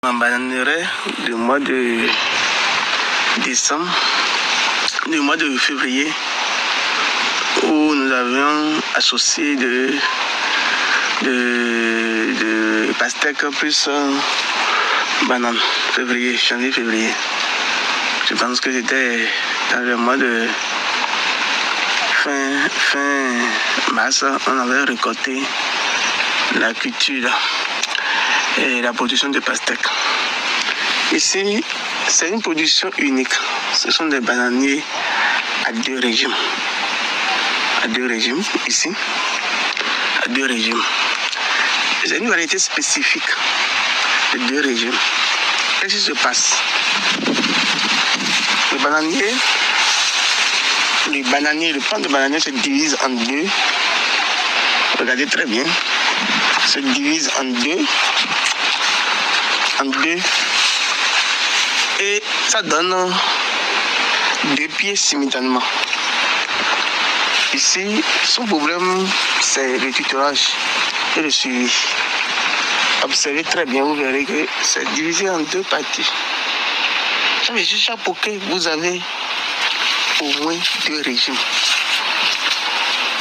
Ma bananerie du mois de décembre, du mois de février, où nous avions associé de pastèque plus banane, janvier-février. Je pense que c'était dans le mois de fin mars, on avait récolté la culture et la production de pastèques. Ici, c'est une production unique. Ce sont des bananiers à deux régimes. Ici, à deux régimes. C'est une variété spécifique de deux régimes. Qu'est-ce qui se passe? Le plant de bananier se divise en deux. Regardez très bien. Se divise en deux. Et ça donne deux pieds simultanément. Ici, son problème, c'est le tutorage et le suivi. Observez très bien, vous verrez que c'est divisé en deux parties. Ça veut dire chaque poké, vous avez au moins deux régimes.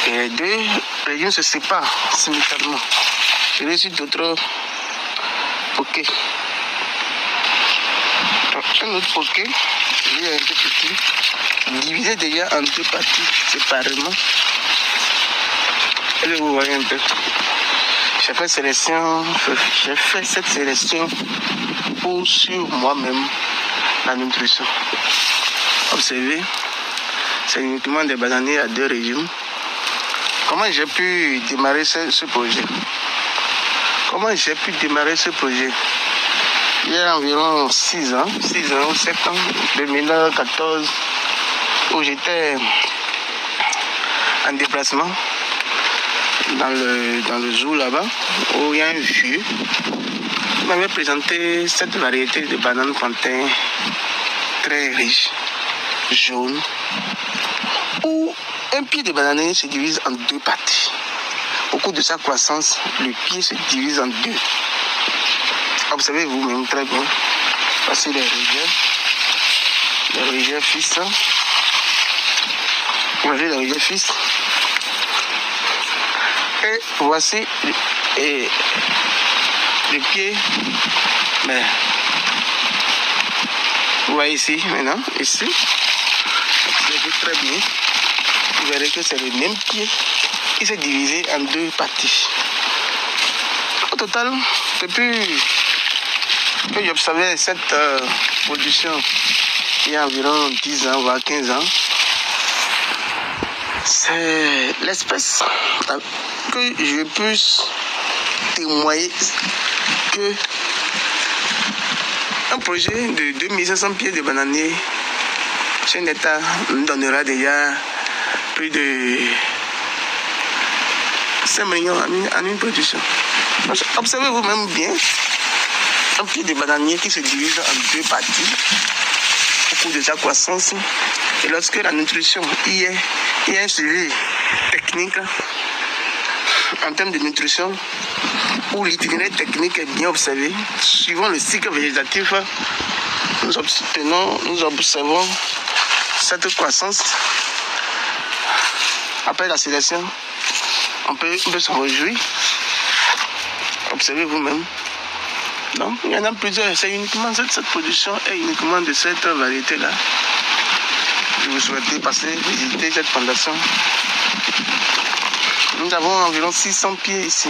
Et les deux régimes se séparent simultanément. Je vais sur d'autres pokés. Un autre poké, il est un peu petit, divisé déjà en deux parties séparément. Et là, vous voyez un peu. J'ai fait cette sélection pour sur moi-même la nutrition. Observez, c'est uniquement des bananiers à deux régimes. Comment j'ai pu démarrer ce projet? Il y a environ 6 ans ou 7 ans, 2014, où j'étais en déplacement dans le zoo là-bas, où il y a un vieux qui m'avait présenté cette variété de bananes plantain très riche, jaune, où un pied de bananier se divise en deux parties. Au cours de sa croissance, le pied se divise en deux. Observez vous-même très bien. Voici les rejets fils. Vous voyez les rejets fils. Et voici les pieds. Mais vous voyez ici maintenant, ici. Observez très bien. Vous verrez que c'est le même pied qui s'est divisé en deux parties. Au total, depuis que j'observais cette production il y a environ 10 ans, voire 15 ans, c'est l'espèce que je puisse témoigner que un projet de 2500 pieds de bananier chez un État nous donnera déjà plus de 5 millions en une production. Observez vous-même bien un pied de bananier qui se divise en deux parties au cours de sa croissance. Et lorsque la nutrition il y a un suivi technique en termes de nutrition, où l'itinéraire technique est bien observé, suivant le cycle végétatif, nous observons cette croissance. Après la sélection, on peut s'en réjouir. Observez vous-même. Donc, il y en a plusieurs. C'est uniquement cette production est uniquement de cette variété-là. Je vous souhaite passer visiter cette fondation. Nous avons environ 600 pieds ici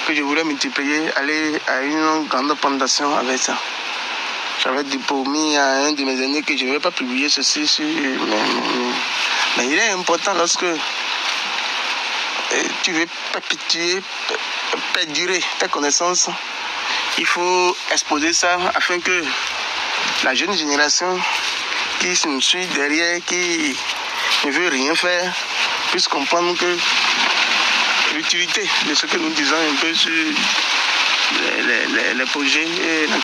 que je voulais multiplier, aller à une grande fondation avec ça. J'avais promis à un de mes aînés que je ne vais pas publier ceci sur mais il est important lorsque tu veux perdurer tes connaissances, il faut exposer ça afin que la jeune génération qui nous suit derrière, qui ne veut rien faire, puisse comprendre que l'utilité de ce que nous disons un peu sur les projets et